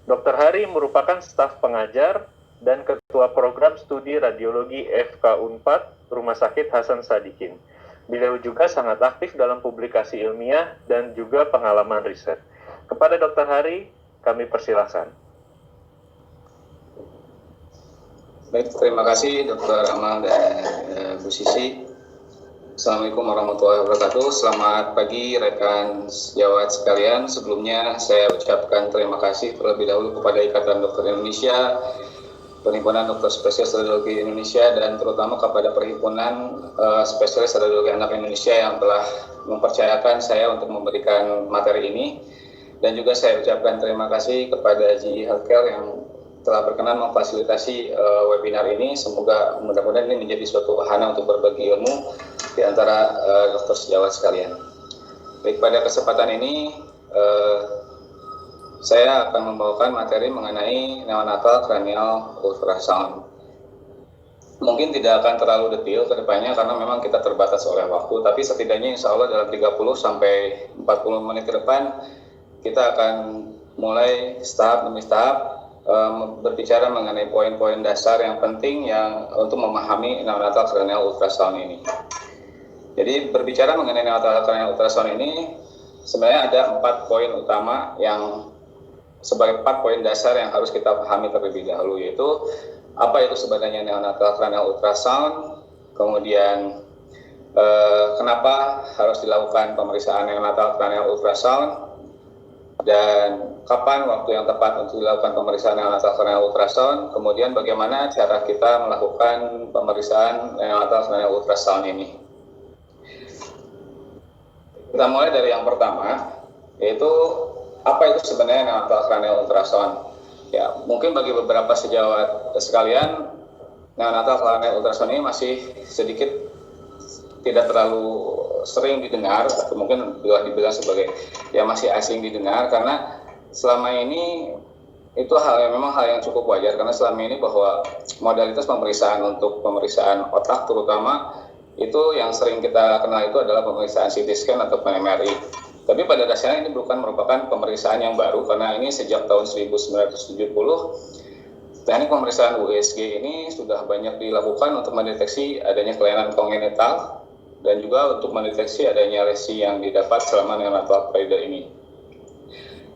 Dr. Hari merupakan staf pengajar dan Ketua Program Studi Radiologi FK Unpad Rumah Sakit Hasan Sadikin. Beliau juga sangat aktif dalam publikasi ilmiah dan juga pengalaman riset. Kepada Dr. Hari, kami persilahkan. Baik, terima kasih Dr. Amal dan Bu Sisi. Assalamualaikum warahmatullahi wabarakatuh. Selamat pagi rekan sejawat sekalian. Sebelumnya saya ucapkan terima kasih terlebih dahulu kepada Ikatan Dokter Indonesia, Perhimpunan Dokter Spesialis Radiologi Indonesia, dan terutama kepada Perhimpunan Spesialis Radiologi Anak Indonesia yang telah mempercayakan saya untuk memberikan materi ini. Dan juga saya ucapkan terima kasih kepada GE Healthcare yang telah berkenan memfasilitasi webinar ini. Semoga mudah-mudahan ini menjadi suatu wahana untuk berbagi ilmu di antara dokter sejawat sekalian. Baik, pada kesempatan ini saya akan membawakan materi mengenai neonatal cranial ultrasound. Mungkin tidak akan terlalu detail ke depannya karena memang kita terbatas oleh waktu, tapi setidaknya insya Allah dalam 30 sampai 40 menit ke depan kita akan mulai tahap demi tahap berbicara mengenai poin-poin dasar yang penting yang untuk memahami neonatal cranial ultrasound ini. Jadi berbicara mengenai neonatal cranial ultrasound ini sebenarnya ada 4 poin utama yang sebagai 4 poin dasar yang harus kita pahami terlebih dahulu, yaitu apa itu sebenarnya neonatal cranial ultrasound, kemudian kenapa harus dilakukan pemeriksaan neonatal cranial ultrasound, dan kapan waktu yang tepat untuk dilakukan pemeriksaan neonatal cranial ultrasound, kemudian bagaimana cara kita melakukan pemeriksaan neonatal cranial ultrasound ini. Kita mulai dari yang pertama, yaitu apa itu sebenarnya neonatal cranial ultrasound. Ya, mungkin bagi beberapa sejawat sekalian, neonatal cranial ultrasound ini masih sedikit tidak terlalu sering didengar, atau mungkin bisa dibilang sebagai masih asing didengar, karena selama ini itu memang hal yang cukup wajar, karena selama ini bahwa modalitas pemeriksaan untuk pemeriksaan otak terutama itu yang sering kita kenal itu adalah pemeriksaan CT scan atau MRI. Tapi pada dasarnya ini bukan merupakan pemeriksaan yang baru, karena ini sejak tahun 1970 teknik pemeriksaan USG ini sudah banyak dilakukan untuk mendeteksi adanya kelainan kongenital dan juga untuk mendeteksi adanya lesi yang didapat selama neonatal periode ini.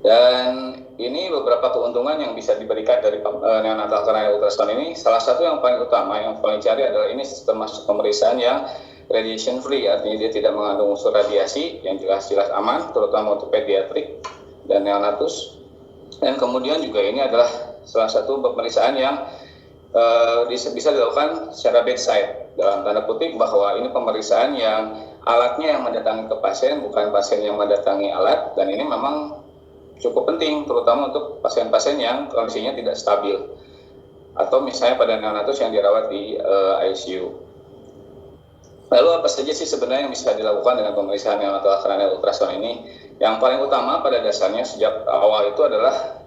Dan ini beberapa keuntungan yang bisa diberikan dari neonatal cranial ultrasound ini. Salah satu yang paling utama, yang paling cari adalah ini sistem pemeriksaan yang radiation free, artinya dia tidak mengandung unsur radiasi, yang jelas-jelas aman, terutama untuk pediatrik dan neonatus. Dan kemudian juga ini adalah salah satu pemeriksaan yang bisa dilakukan secara bedside, dalam tanda kutip bahwa ini pemeriksaan yang alatnya yang mendatangi ke pasien, bukan pasien yang mendatangi alat, dan ini memang cukup penting terutama untuk pasien-pasien yang kondisinya tidak stabil atau misalnya pada neonatus yang dirawat di ICU. Lalu apa saja sih sebenarnya yang bisa dilakukan dengan pemeriksaan neonatal cranial ultrasound ini? Yang paling utama pada dasarnya sejak awal itu adalah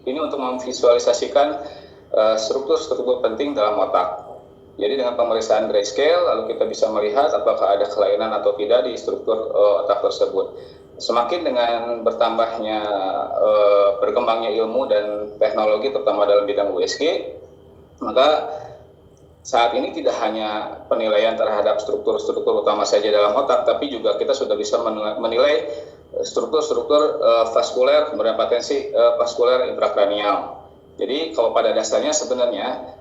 ini untuk memvisualisasikan struktur-struktur penting dalam otak. Jadi dengan pemeriksaan grayscale, lalu kita bisa melihat apakah ada kelainan atau tidak di struktur otak tersebut. Semakin dengan bertambahnya berkembangnya ilmu dan teknologi, terutama dalam bidang USG, maka saat ini tidak hanya penilaian terhadap struktur-struktur utama saja dalam otak, tapi juga kita sudah bisa menilai struktur-struktur vaskuler, kemudian potensi vaskuler intrakranial. Jadi kalau pada dasarnya sebenarnya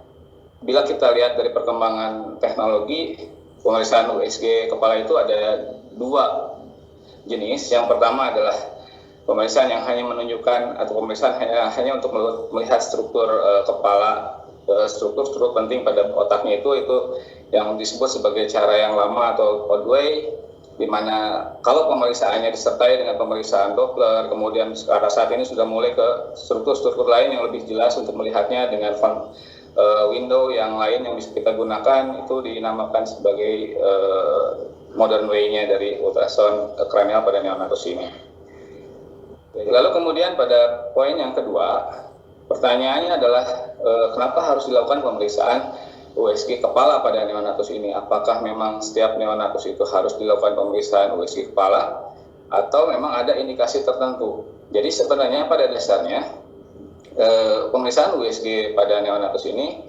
bila kita lihat dari perkembangan teknologi, pemeriksaan USG kepala itu ada 2 jenis. Yang pertama adalah pemeriksaan yang hanya menunjukkan atau pemeriksaan hanya untuk melihat struktur kepala, struktur penting pada otaknya itu yang disebut sebagai cara yang lama atau old way, di mana kalau pemeriksaannya disertai dengan pemeriksaan Doppler, kemudian saat ini sudah mulai ke struktur-struktur lain yang lebih jelas untuk melihatnya dengan window yang lain yang bisa kita gunakan, itu dinamakan sebagai modern way-nya dari ultrasound kranial pada neonatus ini. Lalu kemudian pada poin yang kedua, pertanyaannya adalah kenapa harus dilakukan pemeriksaan USG kepala pada neonatus ini? Apakah memang setiap neonatus itu harus dilakukan pemeriksaan USG kepala atau memang ada indikasi tertentu? Jadi sebenarnya pada dasarnya pemeriksaan USG pada neonatus ini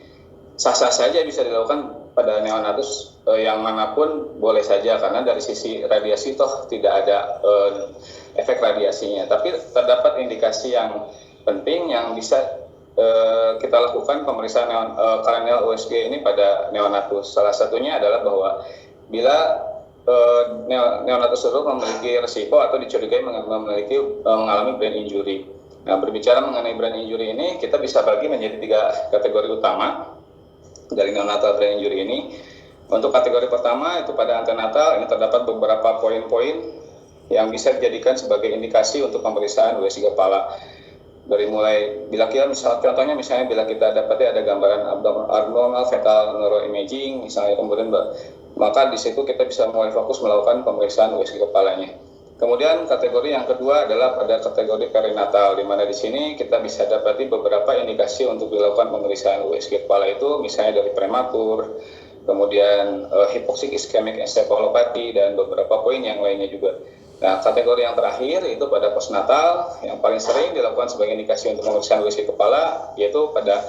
sah-sah saja bisa dilakukan pada neonatus yang manapun boleh saja, karena dari sisi radiasi toh tidak ada efek radiasinya. Tapi terdapat indikasi yang penting yang bisa kita lakukan pemeriksaan cranial USG ini pada neonatus. Salah satunya adalah bahwa bila neonatus tersebut memiliki risiko atau dicurigai mengalami brain injury. Nah, berbicara mengenai brain injury ini, kita bisa bagi menjadi 3 kategori utama dari neonatal brain injury ini. Untuk kategori pertama itu pada antenatal, ini terdapat beberapa poin-poin yang bisa dijadikan sebagai indikasi untuk pemeriksaan USG kepala. Dari mulai bila kita contohnya misalnya bila kita dapati ada gambaran abnormal fetal neuroimaging misalnya, kemudian maka di situ kita bisa mulai fokus melakukan pemeriksaan USG kepalanya. Kemudian kategori yang kedua adalah pada kategori perinatal, di mana di sini kita bisa dapati beberapa indikasi untuk dilakukan pemeriksaan USG kepala itu, misalnya dari prematur, kemudian hypoxic ischemic encephalopathy, dan beberapa poin yang lainnya juga. Nah, kategori yang terakhir itu pada postnatal, yang paling sering dilakukan sebagai indikasi untuk pemeriksaan USG kepala, yaitu pada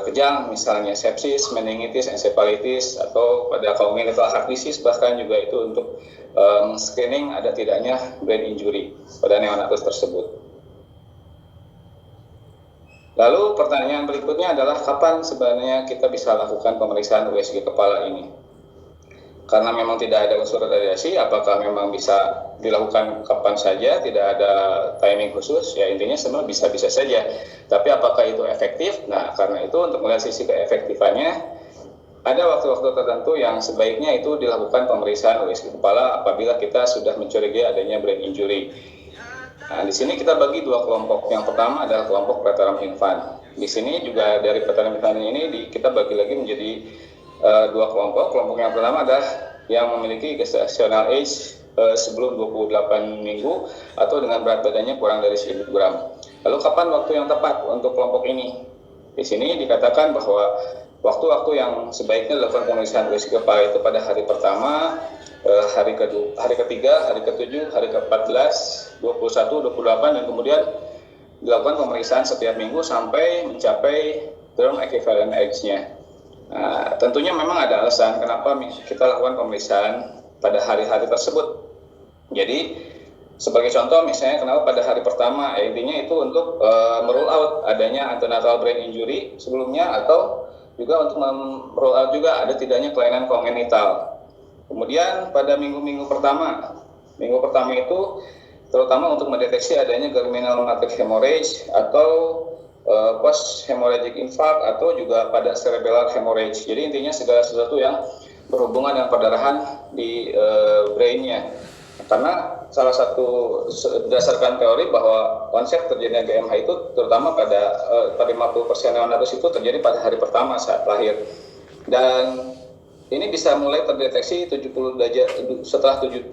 kejang, misalnya sepsis, meningitis, encephalitis, atau pada congenital heart disease, bahkan juga itu untuk screening ada tidaknya brain injury pada neonatus tersebut. Lalu pertanyaan berikutnya adalah kapan sebenarnya kita bisa lakukan pemeriksaan USG kepala ini? Karena memang tidak ada unsur radiasi, apakah memang bisa dilakukan kapan saja, tidak ada timing khusus? Ya intinya semua bisa-bisa saja. Tapi apakah itu efektif? Nah, karena itu untuk melihat sisi keefektifannya, ada waktu-waktu tertentu yang sebaiknya itu dilakukan pemeriksaan USG kepala apabila kita sudah mencurigai adanya brain injury. Nah, di sini kita bagi 2 kelompok. Yang pertama adalah kelompok preterm infant. Di sini juga dari preterm infant ini kita bagi lagi menjadi 2 kelompok. Kelompok yang pertama adalah yang memiliki gestational age sebelum 28 minggu atau dengan berat badannya kurang dari 1000 gram. Lalu kapan waktu yang tepat untuk kelompok ini? Di sini dikatakan bahwa waktu-waktu yang sebaiknya dilakukan pemeriksaan USG kepala itu pada hari pertama, hari ketiga, hari ke-7, hari ke-14, 21, 28, dan kemudian dilakukan pemeriksaan setiap minggu sampai mencapai term equivalent age-nya. Nah, tentunya memang ada alasan kenapa kita lakukan pemeriksaan pada hari-hari tersebut. Jadi, sebagai contoh misalnya kenapa pada hari pertama, intinya itu untuk merule out adanya antenatal brain injury sebelumnya, atau juga untuk merule out juga ada tidaknya kelainan kongenital. Kemudian pada minggu pertama itu terutama untuk mendeteksi adanya germinal matrix hemorrhage atau post hemorrhagic infarct atau juga pada cerebellar hemorrhage. Jadi intinya segala sesuatu yang berhubungan dengan perdarahan di brainnya. Karena salah satu berdasarkan teori bahwa konsep terjadinya GMH itu terutama pada 50% neonatus itu terjadi pada hari pertama saat lahir. Dan ini bisa mulai terdeteksi setelah 72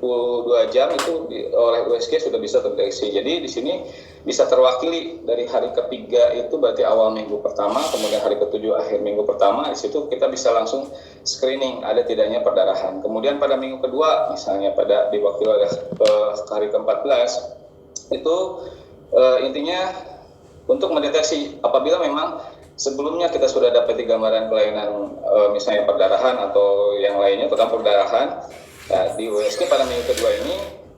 jam itu oleh USG sudah bisa terdeteksi. Jadi di sini bisa terwakili dari hari ketiga itu berarti awal minggu pertama, kemudian hari ke-7 akhir minggu pertama, di situ kita bisa langsung screening ada tidaknya perdarahan. Kemudian pada minggu kedua misalnya diwakili oleh hari ke-14 itu intinya untuk mendeteksi apabila memang sebelumnya kita sudah dapat gambaran kelainan misalnya perdarahan atau yang lainnya tentang perdarahan. Nah, di USG pada minggu kedua ini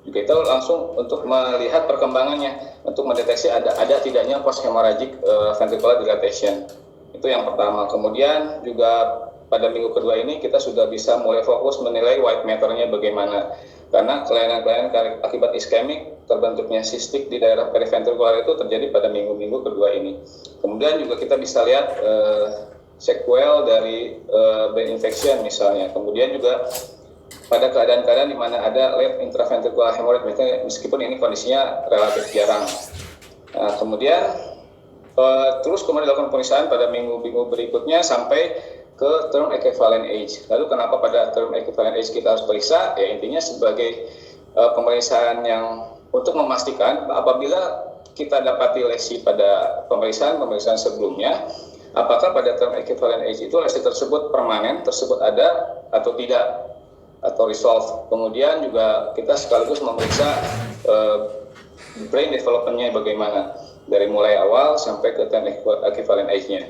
kita langsung untuk melihat perkembangannya untuk mendeteksi ada tidaknya post hemorrhagic ventricular dilatation. Itu yang pertama. Kemudian juga pada minggu kedua ini kita sudah bisa mulai fokus menilai white matter-nya bagaimana. Karena kelainan-kelainan akibat iskemik terbentuknya sistik di daerah periventrikular itu terjadi pada minggu-minggu kedua ini. Kemudian juga kita bisa lihat sequel dari brain infection misalnya. Kemudian juga pada keadaan-keadaan di mana ada left intraventricular hemorrhage, meskipun ini kondisinya relatif jarang. Nah, kemudian terus dilakukan pemeriksaan pada minggu-minggu berikutnya sampai ke term equivalent age. Lalu kenapa pada term equivalent age kita harus periksa? Ya intinya sebagai pemeriksaan yang untuk memastikan apabila kita dapati lesi pada pemeriksaan sebelumnya, apakah pada term equivalent age itu lesi tersebut permanen, tersebut ada atau tidak, atau resolve. Kemudian juga kita sekaligus memeriksa brain development-nya bagaimana. dari mulai awal sampai ke time equivalent age-nya.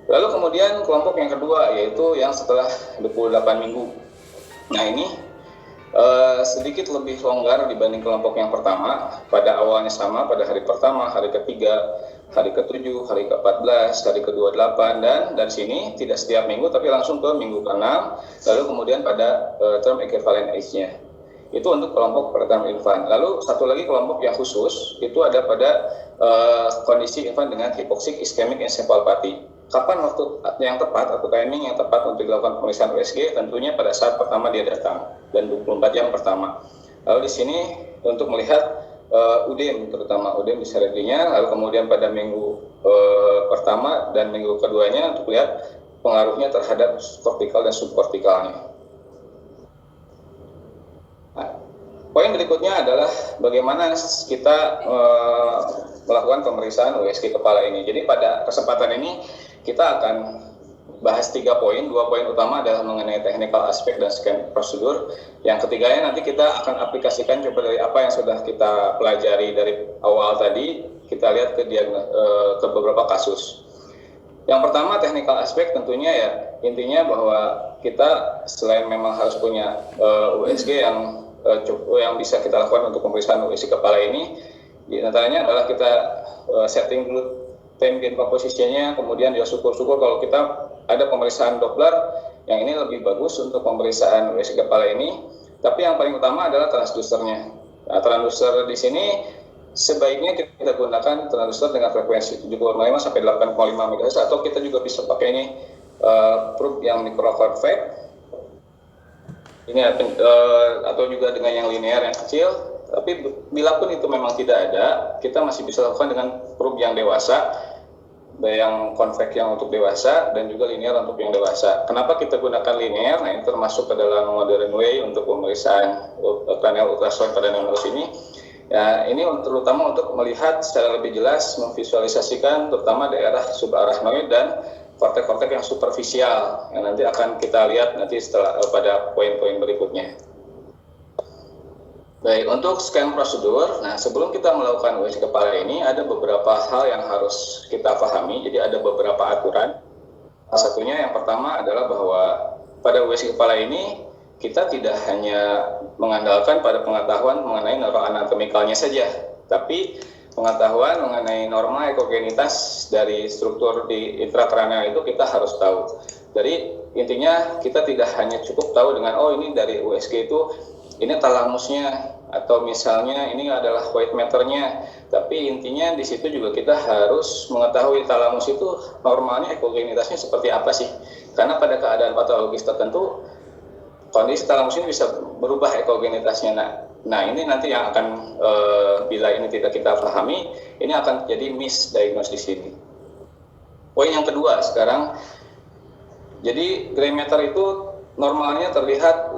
Lalu kemudian kelompok yang kedua yaitu yang setelah 28 minggu. Nah ini sedikit lebih longgar dibanding kelompok yang pertama. Pada awalnya sama, pada hari pertama, hari ketiga, hari ke-7, hari ke-14, hari ke-28, dan dari sini tidak setiap minggu tapi langsung ke minggu ke-6, lalu kemudian pada term equivalent age-nya. Itu untuk kelompok preterm infant. Lalu satu lagi kelompok yang khusus itu ada pada kondisi infant dengan hypoxic ischemic encephalopathy. Kapan waktu yang tepat atau timing yang tepat untuk dilakukan pemeriksaan USG? Tentunya pada saat pertama dia datang dan 24 jam pertama. Lalu di sini untuk melihat UDEM, terutama UDEM disaredinya, lalu kemudian pada minggu pertama dan minggu keduanya untuk lihat pengaruhnya terhadap kortikal dan subkortikalnya. Poin berikutnya adalah bagaimana kita melakukan pemeriksaan USG kepala ini. Jadi pada kesempatan ini kita akan bahas 3 poin. 2 poin utama adalah mengenai technical aspek dan scan prosedur. Yang ketiganya nanti kita akan aplikasikan coba dari apa yang sudah kita pelajari dari awal tadi, kita lihat ke beberapa kasus. Yang pertama technical aspek tentunya ya intinya bahwa kita selain memang harus punya USG yang bisa kita lakukan untuk pemeriksaan USG kepala ini, di antaranya adalah kita setting dulu time gain posisinya, kemudian ya syukur-syukur kalau kita ada pemeriksaan Doppler yang ini lebih bagus untuk pemeriksaan USG kepala ini. Tapi yang paling utama adalah transducernya. Nah, transducer di sini sebaiknya kita gunakan transducer dengan frekuensi 7,5 sampai 8,5 MHz, atau kita juga bisa pakai ini probe yang microconvex. Ini atau juga dengan yang linear yang kecil. Tapi bila pun itu memang tidak ada, kita masih bisa lakukan dengan probe yang dewasa, yang konveks yang untuk dewasa dan juga linear untuk yang dewasa. Kenapa kita gunakan linear? Nah, ini termasuk ke dalam modern way untuk pemeriksaan cranial ultrasound pada neurolog ini. Ya, ini terutama untuk melihat secara lebih jelas, memvisualisasikan terutama daerah subarachnoid dan kortek-kortek yang superficial yang nanti akan kita lihat nanti setelah pada poin-poin berikutnya. Baik, untuk scan prosedur, nah sebelum kita melakukan USG kepala ini ada beberapa hal yang harus kita pahami, jadi ada beberapa aturan. Salah satunya yang pertama adalah bahwa pada USG kepala ini kita tidak hanya mengandalkan pada pengetahuan mengenai neuroanatomikalnya saja, tapi pengetahuan mengenai norma ekogenitas dari struktur di intrakranial itu kita harus tahu. Jadi intinya kita tidak hanya cukup tahu dengan ini dari USG itu ini talamusnya atau misalnya ini adalah white matter-nya, tapi intinya di situ juga kita harus mengetahui talamus itu normalnya ekogenitasnya seperti apa sih, karena pada keadaan patologis tertentu kondisi talamus ini bisa berubah ekogenitasnya. Nah ini nanti yang akan bila ini tidak kita pahami, ini akan jadi misdiagnosis di sini. Poin yang kedua sekarang, jadi gray matter itu normalnya terlihat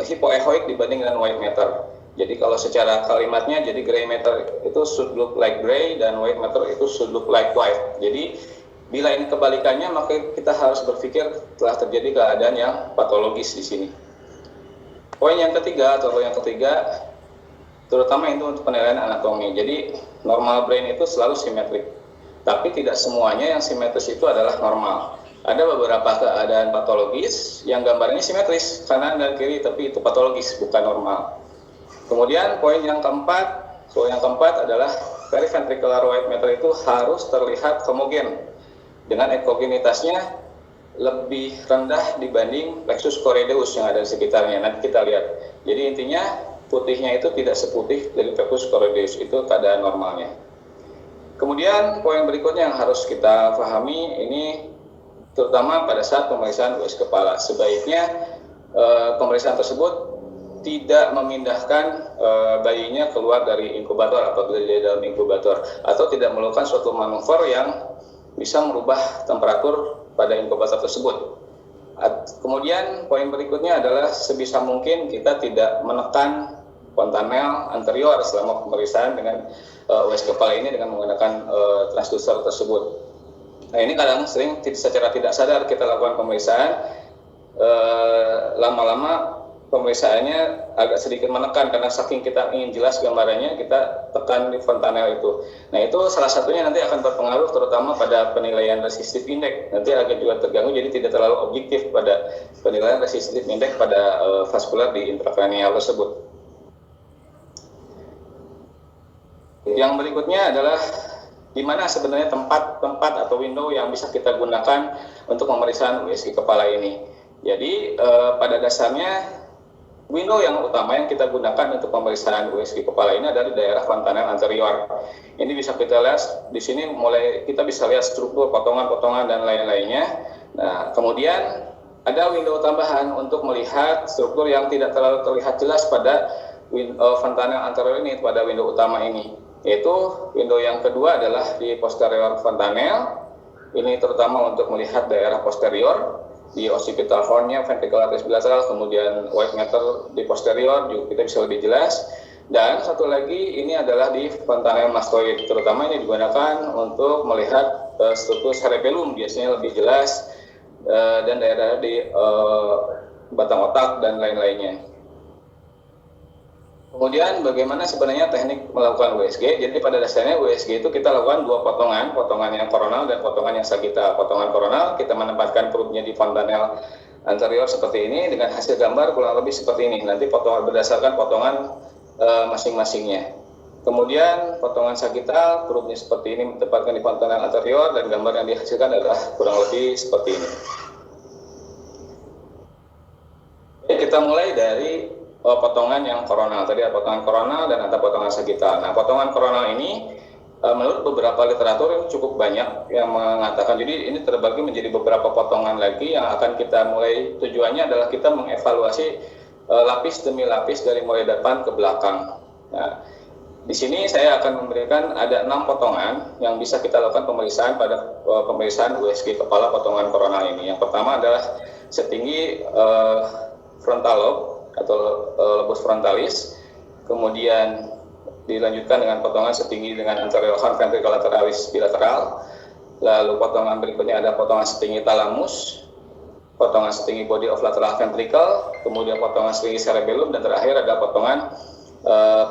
hypoechoic dibanding dengan white matter. Jadi kalau secara kalimatnya, jadi gray matter itu should look like gray dan white matter itu should look like white. Jadi bila ini kebalikannya, maka kita harus berpikir telah terjadi keadaan yang patologis di sini. Poin yang ketiga terutama itu untuk penilaian anatomi. Jadi normal brain itu selalu simetrik, tapi tidak semuanya yang simetris itu adalah normal. Ada beberapa keadaan patologis yang gambarnya simetris, kanan dan kiri, tapi itu patologis, bukan normal. Kemudian poin yang keempat adalah periventricular white matter itu harus terlihat homogen, dengan ekogenitasnya lebih rendah dibanding plexus choroideus yang ada di sekitarnya. Nanti kita lihat. Jadi intinya putihnya itu tidak seputih dari plexus choroideus, itu keadaan normalnya. Kemudian poin berikutnya yang harus kita pahami ini terutama pada saat pemeriksaan USG kepala. Sebaiknya pemeriksaan tersebut tidak memindahkan bayinya keluar dari inkubator atau dari dalam inkubator, atau tidak melakukan suatu manuver yang bisa merubah temperatur pada inkubator tersebut. Kemudian poin berikutnya adalah sebisa mungkin kita tidak menekan fontanel anterior selama pemeriksaan dengan USG kepala ini dengan menggunakan transducer tersebut. Nah ini kadang sering secara tidak sadar kita lakukan pemeriksaan, lama-lama pemeriksaannya agak sedikit menekan karena saking kita ingin jelas gambarannya, kita tekan di fontanel itu. Nah, itu salah satunya nanti akan berpengaruh terutama pada penilaian resistive index. Nanti agak juga terganggu, jadi tidak terlalu objektif pada penilaian resistive index pada vaskular di intrakranial tersebut. Yang berikutnya adalah di mana sebenarnya tempat atau window yang bisa kita gunakan untuk pemeriksaan USG kepala ini. Jadi pada dasarnya window yang utama yang kita gunakan untuk pemeriksaan USG kepala ini adalah di daerah fontanel anterior. Ini bisa kita lihat di sini, mulai kita bisa lihat struktur potongan-potongan dan lain-lainnya. Nah, kemudian ada window tambahan untuk melihat struktur yang tidak terlalu terlihat jelas pada fontanel anterior ini, pada window utama ini. Yaitu window yang kedua adalah di posterior fontanel. Ini terutama untuk melihat daerah posterior di occipital horn-nya, ventricular arteries bilateral, kemudian white matter di posterior juga kita bisa lebih jelas. Dan satu lagi ini adalah di fontanel mastoid, terutama ini digunakan untuk melihat struktur cerebellum, biasanya lebih jelas, dan daerah di batang otak dan lain-lainnya. Kemudian bagaimana sebenarnya teknik melakukan USG? Jadi pada dasarnya USG itu kita lakukan dua potongan, potongan yang koronal dan potongan yang sagittal. Potongan koronal kita menempatkan perutnya di fontanel anterior seperti ini dengan hasil gambar kurang lebih seperti ini. Nanti potongan berdasarkan potongan masing-masingnya. Kemudian potongan sagittal perutnya seperti ini ditempatkan di fontanel anterior dan gambar yang dihasilkan adalah kurang lebih seperti ini. Jadi kita mulai dari potongan yang koronal. Tadi ada potongan koronal dan ada potongan sagittal. Nah, potongan koronal ini menurut beberapa literatur ini cukup banyak yang mengatakan, jadi ini terbagi menjadi beberapa potongan lagi yang akan kita mulai, tujuannya adalah kita mengevaluasi lapis demi lapis dari mulai depan ke belakang. Nah, di sini saya akan memberikan ada 6 potongan yang bisa kita lakukan pemeriksaan pada pemeriksaan USG kepala potongan koronal ini. Yang pertama adalah setinggi frontal lobe atau lobus frontalis, kemudian dilanjutkan dengan potongan setinggi dengan anterior horn ventricular lateralis bilateral, lalu potongan berikutnya ada potongan setinggi thalamus, potongan setinggi body of lateral ventricle, kemudian potongan setinggi cerebellum, dan terakhir ada potongan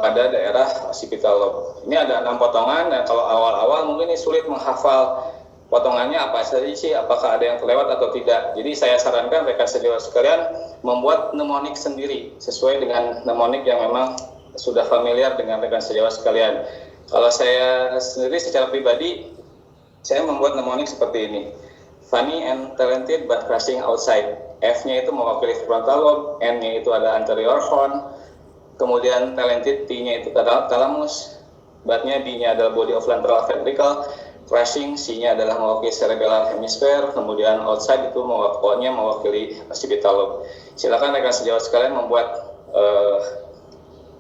pada daerah occipital lobe. Ini ada 6 potongan, dan kalau awal-awal mungkin ini sulit menghafal potongannya apa saja sih, apakah ada yang terlewat atau tidak. Jadi saya sarankan rekan sejawat sekalian membuat mnemonik sendiri sesuai dengan mnemonik yang memang sudah familiar dengan rekan sejawat sekalian. Kalau saya sendiri secara pribadi, saya membuat mnemonik seperti ini. Funny and talented but crashing outside. F-nya itu mewakili frontal lobe, N-nya itu ada anterior horn, kemudian talented, T-nya itu thalamus, but-nya B-nya adalah body of lateral ventricle, crashing, C-nya adalah mewakili cerebellar hemisphere, kemudian outside itu mewakili occipital lobe. Silakan rekan sejawat sekalian membuat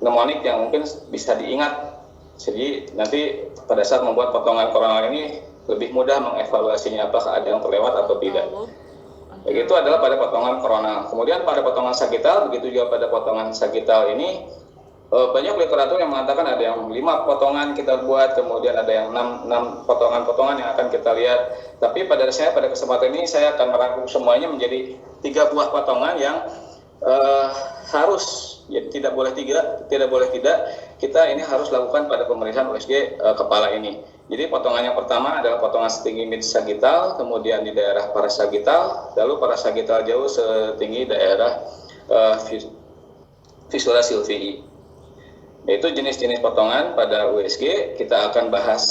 mnemonik yang mungkin bisa diingat. Jadi nanti pada saat membuat potongan koronal ini lebih mudah mengevaluasinya apakah ada yang terlewat atau tidak. Begitu adalah pada potongan koronal. Kemudian pada potongan sagittal, begitu juga pada potongan sagittal ini banyak literatur yang mengatakan ada yang 5 potongan kita buat, kemudian ada yang 6 potongan-potongan yang akan kita lihat. Tapi pada kesempatan ini saya akan merangkum semuanya menjadi 3 buah potongan yang harus, ya, tidak boleh tidak, kita ini harus lakukan pada pemeriksaan USG kepala ini. Jadi potongan yang pertama adalah potongan setinggi mid sagittal, kemudian di daerah parasagittal, lalu parasagittal jauh setinggi daerah fissura sylvii. Yaitu jenis-jenis potongan pada USG. Kita akan bahas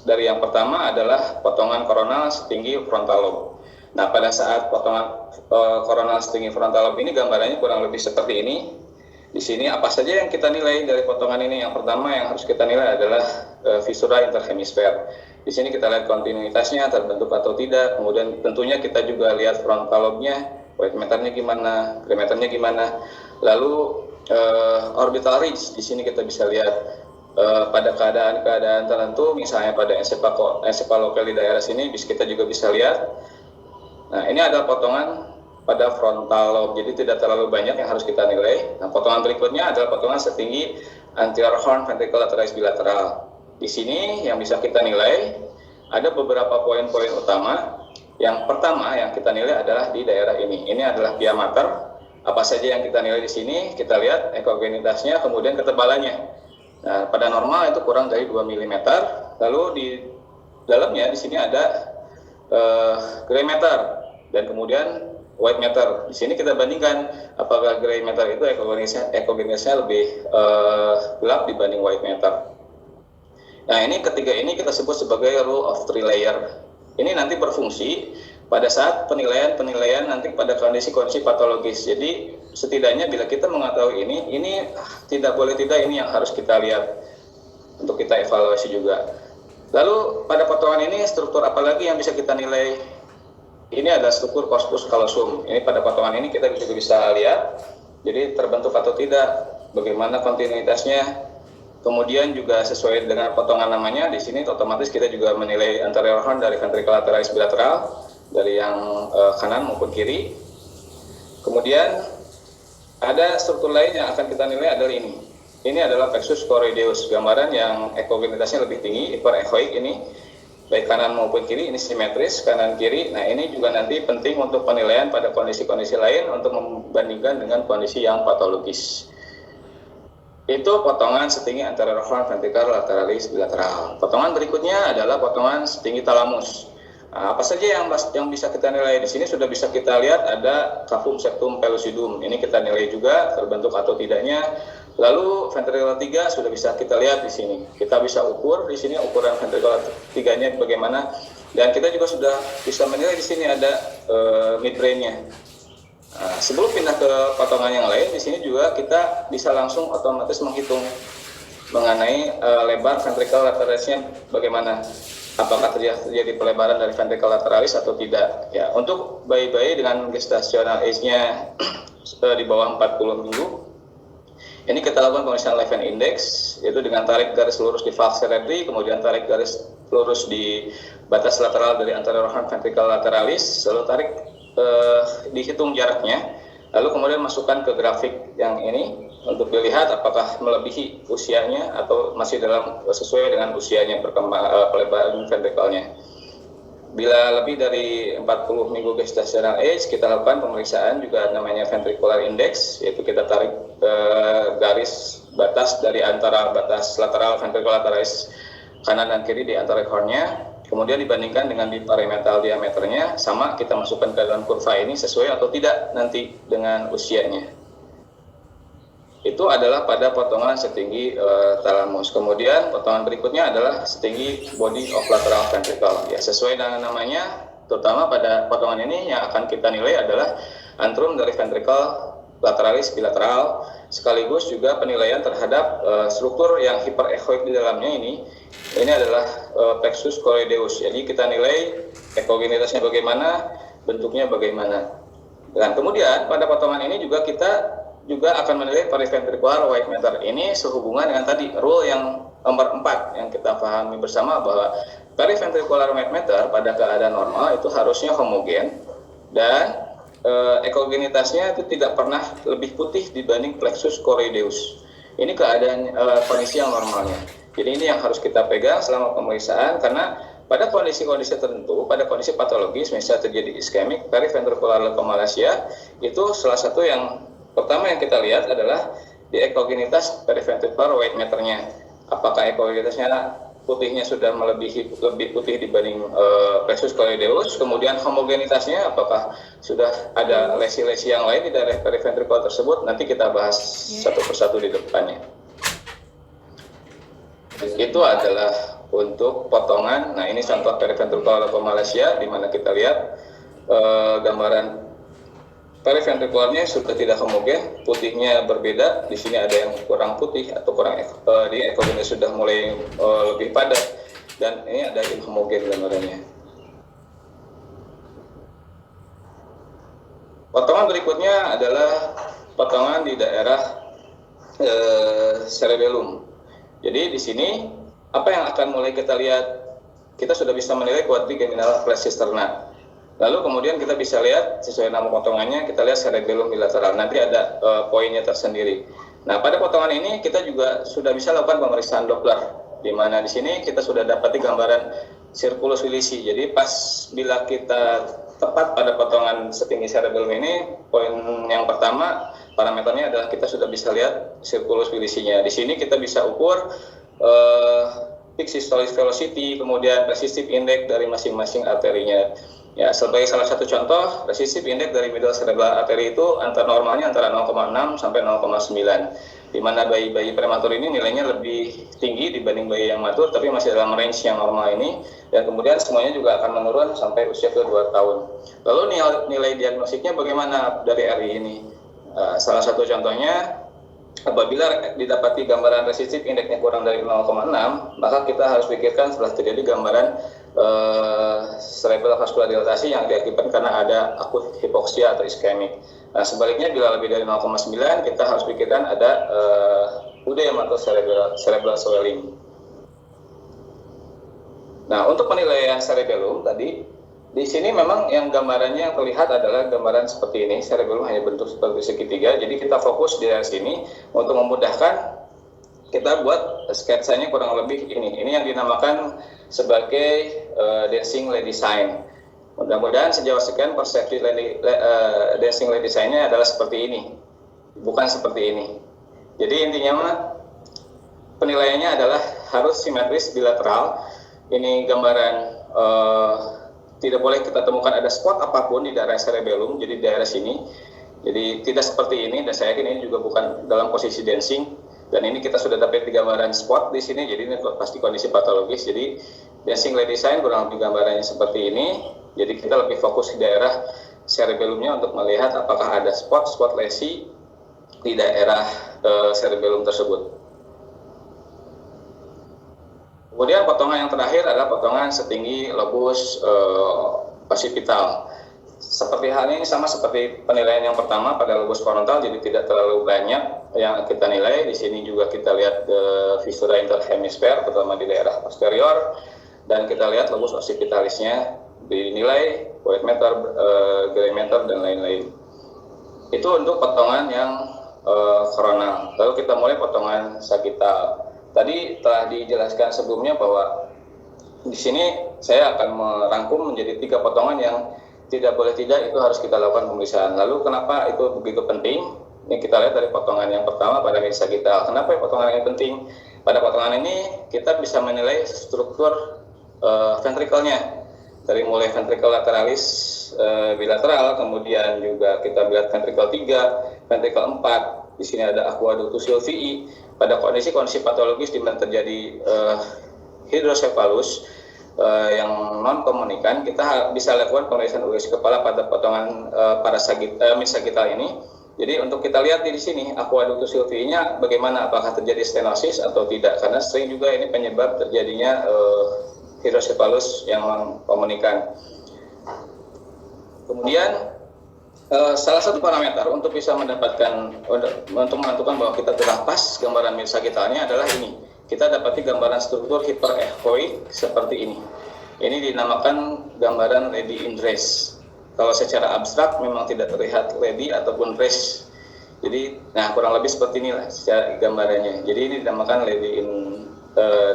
dari yang pertama adalah potongan koronal setinggi frontal lobe. Nah, pada saat potongan koronal setinggi frontal lobe ini gambarannya kurang lebih seperti ini. Di sini apa saja yang kita nilai dari potongan ini? Yang pertama yang harus kita nilai adalah fissura interhemisfer. Di sini kita lihat kontinuitasnya terbentuk atau tidak. Kemudian tentunya kita juga lihat frontal lobe-nya, white matter-nya gimana, gray matter-nya gimana. Lalu orbital ridge, di sini kita bisa lihat pada keadaan tertentu, misalnya pada encephalocele di daerah sini, kita juga bisa lihat. Nah, ini adalah potongan pada frontal lobe, jadi tidak terlalu banyak yang harus kita nilai. Nah, potongan berikutnya adalah potongan setinggi anterior horn ventricular lateralis bilateral. Di sini yang bisa kita nilai ada beberapa poin-poin utama. Yang pertama yang kita nilai adalah di daerah ini. Ini adalah pia mater. Apa saja yang kita nilai di sini, kita lihat ekogenitasnya, kemudian ketebalannya. Nah, pada normal itu kurang dari 2 mm. Lalu di dalamnya di sini ada gray matter dan kemudian white matter. Di sini kita bandingkan apakah gray matter itu ekogenitasnya lebih gelap dibanding white matter. Nah, ini ketiga ini kita sebut sebagai rule of three layer. Ini nanti berfungsi pada saat penilaian nanti pada kondisi-kondisi patologis. Jadi setidaknya bila kita mengetahui ini tidak boleh tidak ini yang harus kita lihat untuk kita evaluasi juga. Lalu pada potongan ini struktur apa lagi yang bisa kita nilai? Ini adalah struktur corpus callosum. Ini pada potongan ini kita juga bisa lihat. Jadi terbentuk atau tidak, bagaimana kontinuitasnya. Kemudian juga sesuai dengan potongan namanya, di sini otomatis kita juga menilai anterior horn dari ventricle lateralis bilateral dari yang kanan maupun kiri. Kemudian ada struktur lain yang akan kita nilai adalah ini. Ini adalah plexus choroideus, gambaran yang ekogenitasnya lebih tinggi, hiperechoik ini, baik kanan maupun kiri, ini simetris, kanan kiri. Nah, ini juga nanti penting untuk penilaian pada kondisi-kondisi lain untuk membandingkan dengan kondisi yang patologis. Itu potongan setinggi anterior horn ventricle lateralis bilateral. Potongan berikutnya adalah potongan setinggi thalamus. Nah, apa saja yang bisa kita nilai di sini sudah bisa kita lihat ada cavum septum pellucidum. Ini kita nilai juga terbentuk atau tidaknya. Lalu ventricle 3 sudah bisa kita lihat di sini. Kita bisa ukur di sini ukuran ventricle 3-nya bagaimana, dan kita juga sudah bisa menilai di sini ada midbrain-nya. Nah, sebelum pindah ke potongan yang lain, di sini juga kita bisa langsung otomatis menghitung mengenai lebar ventricle lateralisnya bagaimana. Apakah terjadi pelebaran dari ventricle lateralis atau tidak. Ya, untuk bayi-bayi dengan gestational age-nya di bawah 40 minggu, ini kita lakukan pemeriksaan Levin Index, yaitu dengan tarik garis lurus di valve cerebri, kemudian tarik garis lurus di batas lateral dari anterior horn ventricle lateralis, lalu tarik dihitung jaraknya, lalu kemudian masukkan ke grafik yang ini untuk dilihat apakah melebihi usianya atau masih sesuai dengan usianya pelebaran ventrikelnya. Bila lebih dari 40 minggu gestational age, kita lakukan pemeriksaan juga namanya ventricular index, yaitu kita tarik garis batas dari antara batas lateral ventricle lateralis kanan dan kiri di anterior hornnya, kemudian dibandingkan dengan di perimetal diameternya, sama kita masukkan ke dalam kurva ini sesuai atau tidak nanti dengan usianya. Itu adalah pada potongan setinggi thalamus. Kemudian potongan berikutnya adalah setinggi body of lateral ventricle. Ya, sesuai dengan namanya, terutama pada potongan ini yang akan kita nilai adalah antrum dari ventricle lateralis bilateral, sekaligus juga penilaian terhadap struktur yang hiperechoik di dalamnya ini adalah plexus choroideus. Jadi kita nilai ekogenitasnya bagaimana, bentuknya bagaimana. Dan kemudian pada potongan ini juga kita akan menilai periventricular white matter. Ini sehubungan dengan tadi rule yang nomor 4 yang kita pahami bersama, bahwa periventricular white matter pada keadaan normal itu harusnya homogen dan ekogenitasnya itu tidak pernah lebih putih dibanding plexus choroideus. Ini keadaan kondisi yang normalnya. Jadi ini yang harus kita pegang selama pemeriksaan, karena pada kondisi-kondisi tertentu, pada kondisi patologis, misalnya terjadi iskemik periventricular leukomalacia, itu salah satu yang pertama yang kita lihat adalah di ekogenitas periventricular white matter-nya. Apakah ekogenitasnya putihnya sudah lebih putih dibanding plexus choroideus, kemudian homogenitasnya apakah sudah ada lesi-lesi yang lain di daerah periventricular tersebut, nanti kita bahas satu persatu di depannya. Itu adalah untuk potongan. Nah, ini contoh periventricular leukomalacia di mana kita lihat gambaran periventricularnya sudah tidak homogen, putihnya berbeda. Di sini ada yang kurang putih atau kurang di ekogenitas sudah mulai lebih padat, dan ini ada yang homogen gambarannya. Potongan berikutnya adalah potongan di daerah cerebellum. Jadi di sini apa yang akan mulai kita lihat? Kita sudah bisa menilai quadrigeminal plexus-cisterna. Lalu kemudian kita bisa lihat sesuai nama potongannya, kita lihat cerebellum bilateral. Nanti ada poinnya tersendiri. Nah, pada potongan ini kita juga sudah bisa lakukan pemeriksaan Doppler, di mana di sini kita sudah dapati gambaran sirkulus wilisi. Jadi pas bila kita tepat pada potongan setinggi cerebellum ini, poin yang pertama parameternya adalah kita sudah bisa lihat sirkulus wilisinya. Di sini kita bisa ukur peak systolic velocity, kemudian resistive index dari masing-masing arterinya. Ya, sebagai salah satu contoh, resistive index dari middle cerebral artery itu normalnya antara 0,6 sampai 0,9. Di mana bayi-bayi prematur ini nilainya lebih tinggi dibanding bayi yang matur, tapi masih dalam range yang normal ini, dan kemudian semuanya juga akan menurun sampai usia ke 2 tahun. Lalu nilai diagnosiknya bagaimana dari RI ini? Salah satu contohnya, apabila didapati gambaran resistive indexnya kurang dari 0,6, maka kita harus pikirkan setelah terjadi gambaran cerebral vascular dilatasi yang diakibatkan karena ada akut hipoksia atau iskemik. Nah, sebaliknya bila lebih dari 0,9 kita harus pikirkan ada UDEM atau cerebral swelling. Nah, untuk penilaian cerebellum tadi di sini memang yang gambarannya yang terlihat adalah gambaran seperti ini. Cerebellum hanya bentuk seperti segitiga. Jadi kita fokus di sini untuk memudahkan kita buat sketsanya kurang lebih ini. Ini yang dinamakan sebagai dancing lady sign. Mudah-mudahan sejauh sekian persepsi dancing lady sign-nya adalah seperti ini, bukan seperti ini. Jadi intinya penilaiannya adalah harus simetris bilateral. Ini gambaran tidak boleh kita temukan ada spot apapun di daerah cerebellum, jadi daerah sini. Jadi tidak seperti ini, dan saya yakin ini juga bukan dalam posisi dancing. Dan ini kita sudah dapat di gambaran spot di sini, jadi ini pasti kondisi patologis. Jadi dancing lady sign kurang lebih gambarannya seperti ini. Jadi kita lebih fokus di daerah cerebellumnya untuk melihat apakah ada spot lesi di daerah cerebellum tersebut. Kemudian potongan yang terakhir adalah potongan setinggi lobus occipital. Seperti hal ini sama seperti penilaian yang pertama pada lobus frontal, jadi tidak terlalu banyak yang kita nilai. Di sini juga kita lihat viscera interhemisfer, terutama di daerah posterior, dan kita lihat lobus occipitalisnya dinilai void meter, gray meter, dan lain-lain. Itu untuk potongan yang koronal. Lalu kita mulai potongan sagittal. Tadi telah dijelaskan sebelumnya bahwa di sini saya akan merangkum menjadi 3 potongan yang tidak boleh tidak itu harus kita lakukan pemeriksaan. Lalu kenapa itu begitu penting? Ini kita lihat dari potongan yang pertama pada mid sagittal. Kenapa potongan ini penting? Pada potongan ini kita bisa menilai struktur ventrikelnya. Dari mulai ventrikel lateralis bilateral, kemudian juga kita lihat ventrikel 3, ventrikel 4. Di sini ada aqueductus sylvii. Pada kondisi patologis di mana terjadi hidrocephalus yang non komunikan, kita bisa lakukan pemeriksaan uresi kepala pada potongan mid sagittal ini. Jadi untuk kita lihat di sini aqueductus sylvii-nya bagaimana, apakah terjadi stenosis atau tidak, karena sering juga ini penyebab terjadinya hidrocephalus yang non komunikan. Kemudian salah satu parameter untuk bisa untuk menentukan bahwa kita telah pas gambaran mid sagittalnya adalah ini. Kita dapati gambaran struktur hyperechoic seperti ini. Ini dinamakan gambaran lady in dress. Kalau secara abstrak memang tidak terlihat lady ataupun dress. Jadi, nah kurang lebih seperti inilah secara gambarannya. Jadi ini dinamakan lady in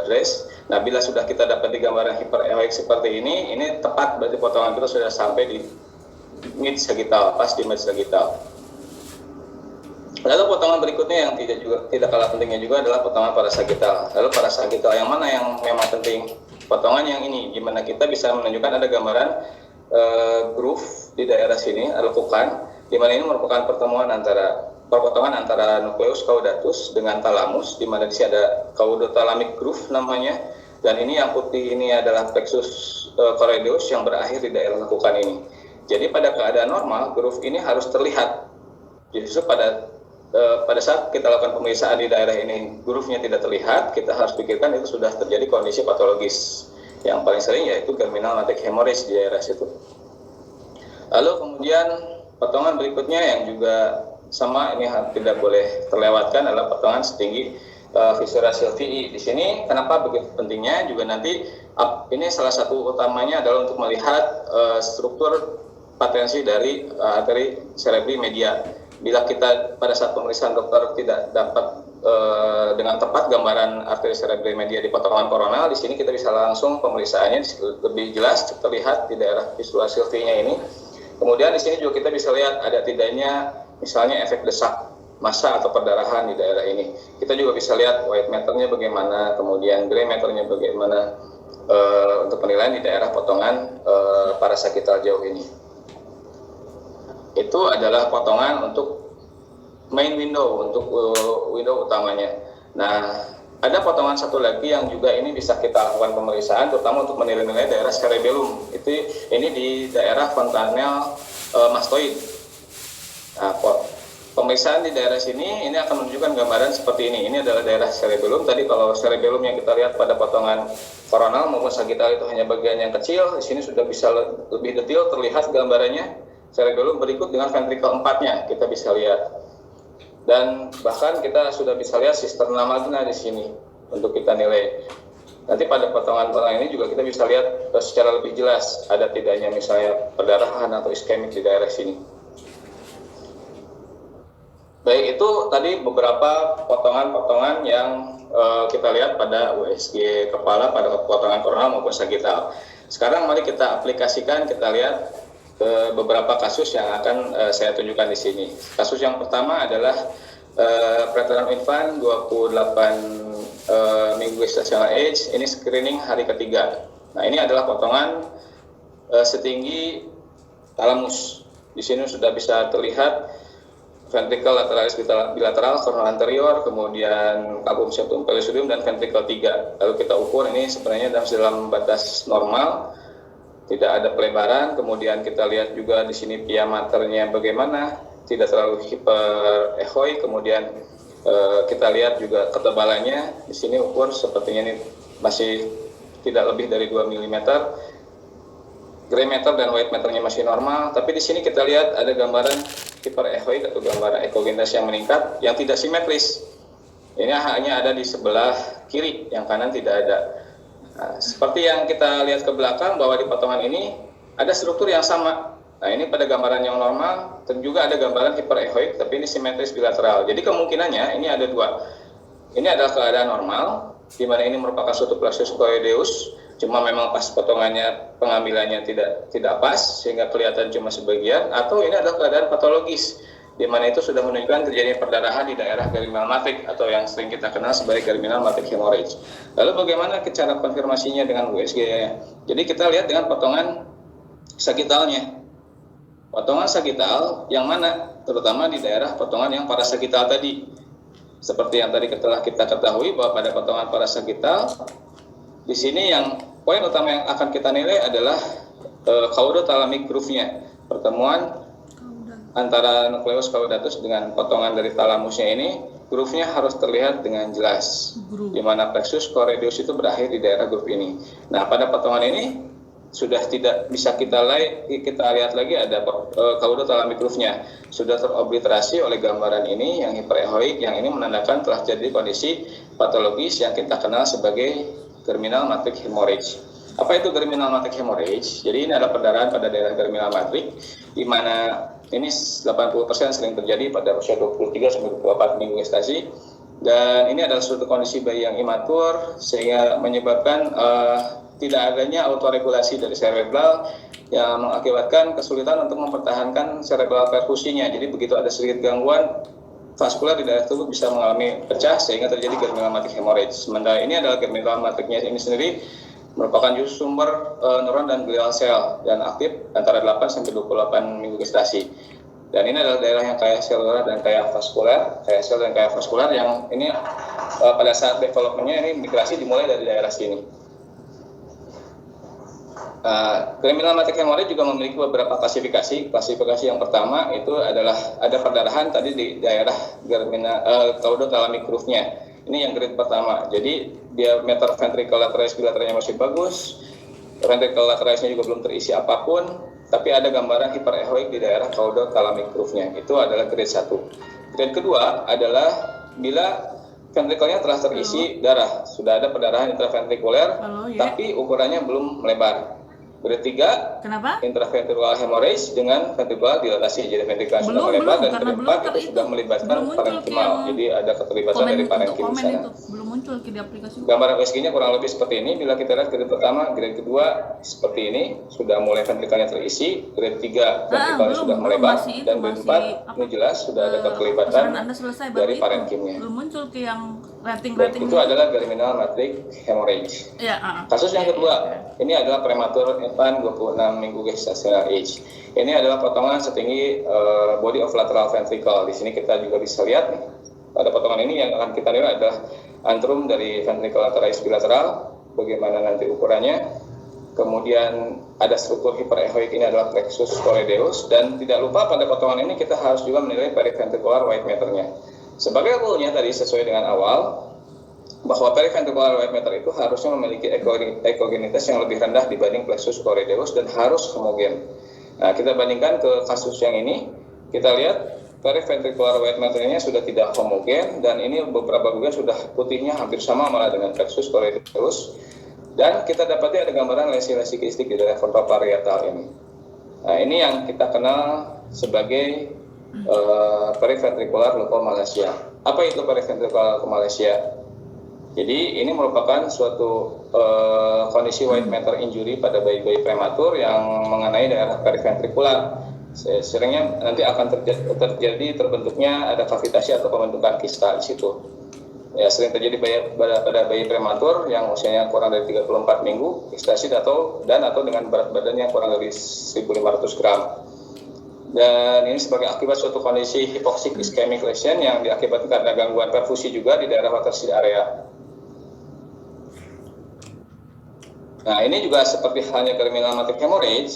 dress. Nah, bila sudah kita dapat di gambaran hyperechoic seperti ini tepat berarti potongan kita sudah sampai di mid sagittal, pas di mid sagittal. Lalu potongan berikutnya yang tidak kalah pentingnya juga adalah potongan parasagittal. Lalu parasagittal yang mana yang memang penting? Potongan yang ini, di mana kita bisa menunjukkan ada gambaran groove di daerah sini, ada lekukan, di mana ini merupakan perpotongan antara nukleus caudatus dengan thalamus, di mana di sini ada caudothalamic groove namanya, dan ini yang putih ini adalah plexus choroideus yang berakhir di daerah lekukan ini. Jadi pada keadaan normal, groove ini harus terlihat. Justru pada saat kita lakukan pemeriksaan di daerah ini, groove-nya tidak terlihat, kita harus pikirkan itu sudah terjadi kondisi patologis. Yang paling sering yaitu germinal matic hemorrhage di daerah situ. Lalu kemudian potongan berikutnya yang juga sama, ini tidak boleh terlewatkan, adalah potongan setinggi viscera sylvii. Di sini kenapa begitu pentingnya juga nanti ini salah satu utamanya adalah untuk melihat struktur patensi dari arteri cerebri media. Bila kita pada saat pemeriksaan dokter tidak dapat dengan tepat gambaran arteri cerebri media di potongan koronal. Di sini kita bisa langsung pemeriksaannya lebih jelas terlihat di daerah visual field-nya ini. Kemudian di sini juga kita bisa lihat ada tidaknya misalnya efek desak massa atau perdarahan di daerah ini. Kita juga bisa lihat white matter-nya bagaimana, kemudian gray matter-nya bagaimana untuk penilaian di daerah potongan parasakital jauh ini. Itu adalah potongan untuk main window, untuk window utamanya. Nah, ada potongan satu lagi yang juga ini bisa kita lakukan pemeriksaan, terutama untuk menilai daerah cerebellum. Ini di daerah fontanel mastoid. Nah, pemeriksaan di daerah sini ini akan menunjukkan gambaran seperti ini. Ini adalah daerah cerebellum. Tadi kalau cerebellum yang kita lihat pada potongan koronal maupun sagittal itu hanya bagian yang kecil. Di sini sudah bisa lebih detail terlihat gambarannya. Cerebellum berikut dengan ventricle 4-nya kita bisa lihat. Dan bahkan kita sudah bisa lihat cisterna magna di sini untuk kita nilai. Nanti pada potongan-potongan ini juga kita bisa lihat secara lebih jelas ada tidaknya misalnya perdarahan atau iskemik di daerah sini. Baik, itu tadi beberapa potongan-potongan yang kita lihat pada USG kepala pada potongan koronal maupun sagittal. Sekarang mari kita aplikasikan, kita lihat beberapa kasus yang akan saya tunjukkan di sini. Kasus yang pertama adalah preterm infant 28 minggu gestational age, ini screening hari ketiga. Nah, ini adalah potongan setinggi talamus. Di sini sudah bisa terlihat ventricle lateralis bilateral, coronal anterior, kemudian cavum septum pellucidum dan ventricle 3. Lalu kita ukur ini sebenarnya dalam batas normal. Tidak ada pelebaran, kemudian kita lihat juga di sini pia maternya bagaimana, tidak terlalu hiperechoik, kemudian kita lihat juga ketebalannya, di sini ukur sepertinya ini masih tidak lebih dari 2 mm, gray matter dan white matternya masih normal, tapi di sini kita lihat ada gambaran hiperechoik atau gambaran ekogenitas yang meningkat, yang tidak simetris. Ini hanya ada di sebelah kiri, yang kanan tidak ada. Nah, seperti yang kita lihat ke belakang bahwa di potongan ini ada struktur yang sama. Nah, ini pada gambaran yang normal dan juga ada gambaran hiperechoik tapi ini simetris bilateral. Jadi kemungkinannya ini ada dua. Ini adalah keadaan normal di mana ini merupakan suatu plexus coideus, cuma memang pas potongannya pengambilannya tidak pas sehingga kelihatan cuma sebagian, atau ini adalah keadaan patologis di mana itu sudah menunjukkan terjadinya perdarahan di daerah germinal matrix atau yang sering kita kenal sebagai germinal matrix hemorrhage. Lalu bagaimana cara konfirmasinya dengan USG? Jadi kita lihat dengan potongan sagittalnya. Potongan sagittal yang mana? Terutama di daerah potongan yang parasagittal tadi. Seperti yang tadi telah kita ketahui bahwa pada potongan parasagittal di sini yang poin utama yang akan kita nilai adalah caudothalamic groove-nya, pertemuan antara nucleus caudatus dengan potongan dari talamusnya ini, groove-nya harus terlihat dengan jelas, di mana plexus coideus itu berakhir di daerah groove ini. Nah, pada potongan ini sudah tidak bisa kita lihat lagi ada caudothalamic groove-nya, sudah terobliterasi oleh gambaran ini yang hiperechoik, yang ini menandakan telah terjadi kondisi patologis yang kita kenal sebagai germinal matrix hemorrhage. Apa itu germinal matrix hemorrhage? Jadi ini adalah perdarahan pada daerah germinal matrix, di mana ini 80% sering terjadi pada usia 23-24 minggu gestasi, dan ini adalah suatu kondisi bayi yang imatur sehingga menyebabkan tidak adanya autoregulasi dari cerebral yang mengakibatkan kesulitan untuk mempertahankan cerebral perfusinya. Jadi begitu ada sedikit gangguan vaskular di daerah tubuh bisa mengalami pecah sehingga terjadi germinal matrix hemorrhage. Sementara ini adalah germinal matrixnya ini sendiri merupakan sumber neuron dan glial cell dan aktif antara 8-28 minggu gestasi. Dan ini adalah daerah yang kaya seluler dan kaya vaskuler, kaya sel dan kaya vaskuler yang ini pada saat developmentnya ini migrasi dimulai dari daerah sini. Germinal matrix hemorrhage juga memiliki beberapa klasifikasi. Klasifikasi yang pertama itu adalah ada perdarahan tadi di daerah caudothalamic groove-nya. Ini yang grade pertama. Jadi diameter ventricle lateralis bilateralnya masih bagus, ventricle lateralisnya juga belum terisi apapun, tapi ada gambaran hiperechoik di daerah caudothalamic groove-nya. Itu adalah grade 1. Grade kedua adalah bila ventrikelnya telah terisi darah, sudah ada perdarahan intraventrikuler, tapi ukurannya belum melebar. Grade 3, Kenapa? intraventricular hemorrhage dengan ventricular dilatasi. Jadi ventricular sudah melebar, dan karena grade belum 4 itu sudah melibatkan parenkimal. Jadi ada keterlibatan dari parenkim di sana. Itu belum muncul di aplikasi. Gambaran USG-nya kurang lebih seperti ini. Bila kita lihat grade pertama, grade kedua seperti ini, sudah mulai ventrikelnya terisi. Grade 3 ventrikelnya sudah melebar, dan grade 4 ini jelas sudah ada keterlibatan dari parenkimnya. Belum muncul ke yang rating. Itu adalah germinal matrix hemorrhage. Ya, Kasus yang kedua, ini adalah prematur infant 26 minggu gestational age. Ini adalah potongan setinggi body of lateral ventricle. Di sini kita juga bisa lihat nih, pada potongan ini yang akan kita lihat adalah antrum dari ventricle lateralis bilateral, bagaimana nanti ukurannya. Kemudian ada struktur hiperechoik, ini adalah plexus choroideus, dan tidak lupa pada potongan ini kita harus juga menilai periventricular white matter-nya. Sebagai rule-nya tadi sesuai dengan awal, bahwa periventricular white matter itu harusnya memiliki ekogenitas yang lebih rendah dibanding plexus choroideus dan harus homogen. Nah, kita bandingkan ke kasus yang ini, kita lihat periventricular white matter-nya sudah tidak homogen, dan ini beberapa bagian sudah putihnya hampir sama malah dengan plexus choroideus, dan kita dapati ada gambaran lesi-lesi kistik di daerah frontoparietal ini. Nah, ini yang kita kenal sebagai periventricular leukomalacia. Apa itu periventricular leukomalacia? Jadi ini merupakan suatu kondisi white matter injury pada bayi-bayi prematur yang mengenai daerah periventrikular. Seringnya nanti akan terjadi terbentuknya ada kavitasi atau pembentukan kista di situ. Ya, sering terjadi pada bayi prematur yang usianya kurang dari 34 minggu, gestasi atau dengan berat badan yang kurang dari 1.500 gram. Dan ini sebagai akibat suatu kondisi hypoxic ischemic lesion yang diakibatkan karena gangguan perfusi juga di daerah watershed area. Nah, ini juga seperti halnya germinal matrix hemorrhage,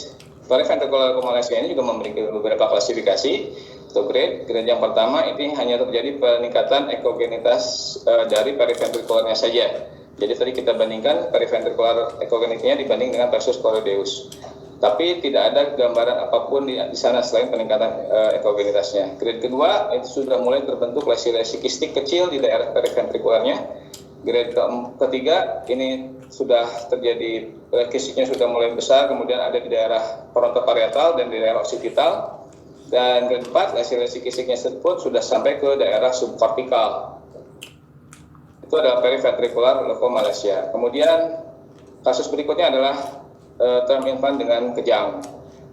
periventricular leukomalacia ini juga memiliki beberapa klasifikasi atau grade. Grade yang pertama ini hanya terjadi peningkatan ekogenitas dari periventricularnya saja. Jadi tadi kita bandingkan periventricular ekogenitasnya dibanding dengan plexus choroideus. Tapi tidak ada gambaran apapun di sana selain peningkatan ekogenitasnya. Grade kedua itu sudah mulai terbentuk lesi-lesi kistik kecil di daerah periventricularnya. Grade ketiga ini sudah terjadi kistiknya sudah mulai besar, kemudian ada di daerah frontoparietal dan di daerah occipital. Dan grade 4 lesi-lesi kistiknya tersebut sudah sampai ke daerah subkortikal. Itu adalah periventricular leukomalacia. Kemudian kasus berikutnya adalah term infant dengan kejang.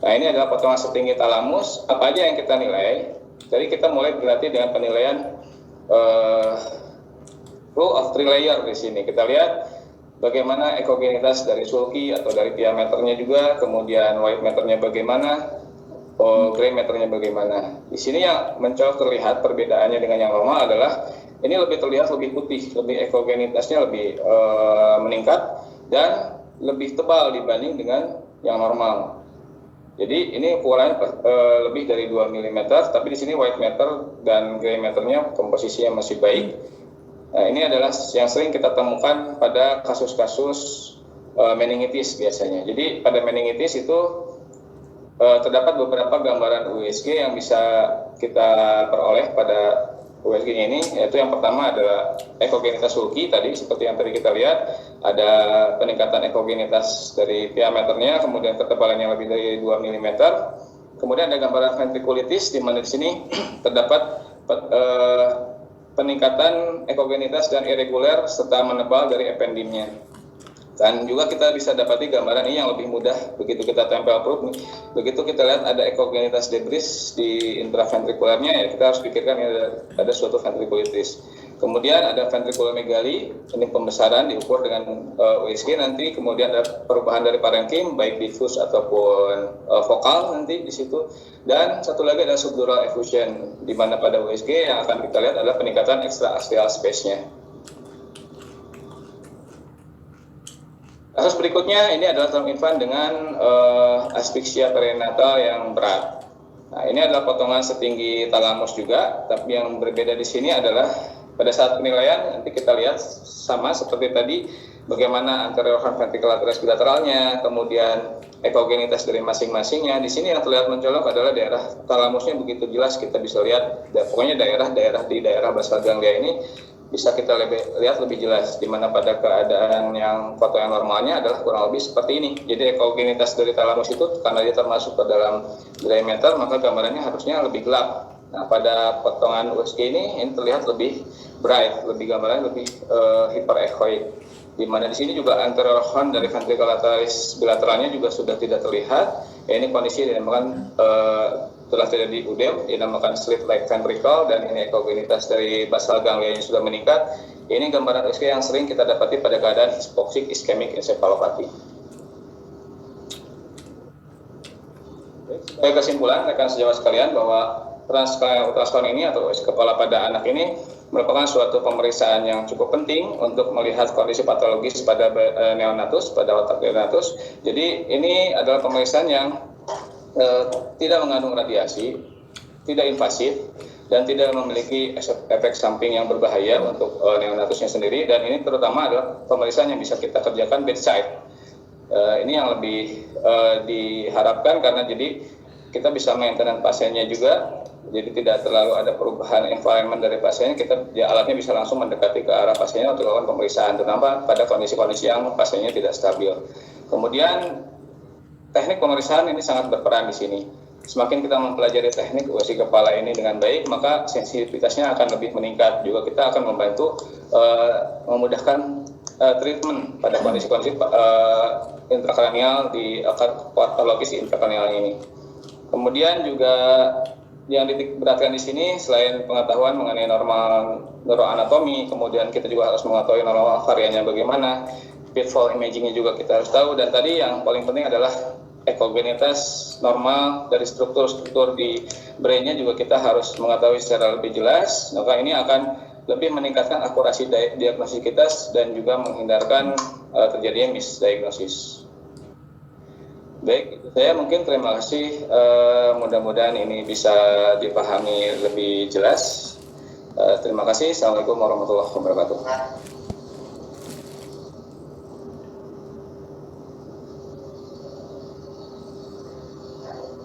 Nah, ini adalah potongan setinggi talamus. Apa aja yang kita nilai? Jadi kita mulai berarti dengan penilaian rule of three layer di sini. Kita lihat bagaimana ekogenitas dari sulci atau dari diameternya juga, kemudian white matternya bagaimana, gray matternya bagaimana. Di sini yang mencolok terlihat perbedaannya dengan yang normal adalah ini lebih terlihat lebih putih, lebih ekogenitasnya lebih meningkat dan lebih tebal dibanding dengan yang normal. Jadi ini ukurannya lebih dari 2 mm, tapi di sini white matter dan gray matternya komposisinya masih baik. Nah, ini adalah yang sering kita temukan pada kasus-kasus meningitis biasanya. Jadi pada meningitis itu terdapat beberapa gambaran USG yang bisa kita peroleh pada USG ini, yaitu yang pertama adalah ekogenitas sulci tadi, seperti yang tadi kita lihat, ada peningkatan ekogenitas dari diameternya, kemudian ketebalannya lebih dari 2 mm. Kemudian ada gambaran ventriculitis, di mana di sini terdapat peningkatan ekogenitas dan irreguler serta menebal dari ependimnya. Dan juga kita bisa dapati gambaran ini yang lebih mudah begitu kita tempel probe. Begitu kita lihat ada ekogenitas debris di intraventrikularnya, ya kita harus pikirkan ada suatu ventriculitis. Kemudian ada ventriculomegaly, ini pembesaran diukur dengan USG nanti. Kemudian ada perubahan dari parenkim baik diffus ataupun vokal nanti di situ. Dan satu lagi ada subdural effusion, di mana pada USG yang akan kita lihat adalah peningkatan extra-axial space-nya. Kasus berikutnya ini adalah term infant dengan asphyxia perinatal yang berat. Nah, ini adalah potongan setinggi talamus juga, tapi yang berbeda di sini adalah pada saat penilaian nanti kita lihat sama seperti tadi bagaimana anterior horn ventricular bilateralnya, kemudian ekogenitas dari masing-masingnya. Di sini yang terlihat mencolok adalah daerah talamusnya begitu jelas kita bisa lihat, pokoknya daerah di daerah basal ganglia ini bisa kita lihat lebih jelas, di mana pada keadaan yang foto yang normalnya adalah kurang lebih seperti ini. Jadi ekogenitas dari talamus itu karena dia termasuk ke dalam gray matter, maka gambarannya harusnya lebih gelap. Nah, pada potongan USG ini terlihat lebih bright, gambarannya lebih hyperechoic. Di mana di sini juga anterior horn dari ventricle lateralis bilateralnya juga sudah tidak terlihat. Ini kondisi dinamakan telah terjadi UDEM, dinamakan slit-like ventricle, dan ini ekogenitas dari basal ganglia yang sudah meningkat. Ini gambaran USG yang sering kita dapati pada keadaan hypoxic ischemic encephalopathy. Sebagai kesimpulan, rekan sejawat sekalian, bahwa transkranial ultrasound ini atau USG kepala pada anak ini merupakan suatu pemeriksaan yang cukup penting untuk melihat kondisi patologis pada neonatus, pada otak neonatus. Jadi ini adalah pemeriksaan yang tidak mengandung radiasi, tidak invasif, dan tidak memiliki efek samping yang berbahaya untuk neonatusnya sendiri. Dan ini terutama adalah pemeriksaan yang bisa kita kerjakan bedside. Ini yang lebih diharapkan karena jadi kita bisa maintenance pasiennya juga. Jadi tidak terlalu ada perubahan environment dari pasiennya, alatnya bisa langsung mendekati ke arah pasiennya untuk melakukan pemeriksaan, terutama pada kondisi-kondisi yang pasiennya tidak stabil. Kemudian teknik pemeriksaan ini sangat berperan di sini. Semakin kita mempelajari teknik USG kepala ini dengan baik, maka sensitivitasnya akan lebih meningkat. Juga kita akan membantu memudahkan treatment pada kondisi-kondisi intrakranial di patologis intrakranial ini. Kemudian juga yang diperhatikan di sini selain pengetahuan mengenai normal neuroanatomi, kemudian kita juga harus mengetahui normal variannya bagaimana, pitfall imagingnya juga kita harus tahu, dan tadi yang paling penting adalah ekogenitas normal dari struktur-struktur di brainnya juga kita harus mengetahui secara lebih jelas. Maka ini akan lebih meningkatkan akurasi diagnosis kita dan juga menghindarkan terjadinya misdiagnosis. Baik, itu saya mungkin terima kasih. Mudah-mudahan ini bisa dipahami lebih jelas. Terima kasih. Assalamualaikum warahmatullahi wabarakatuh.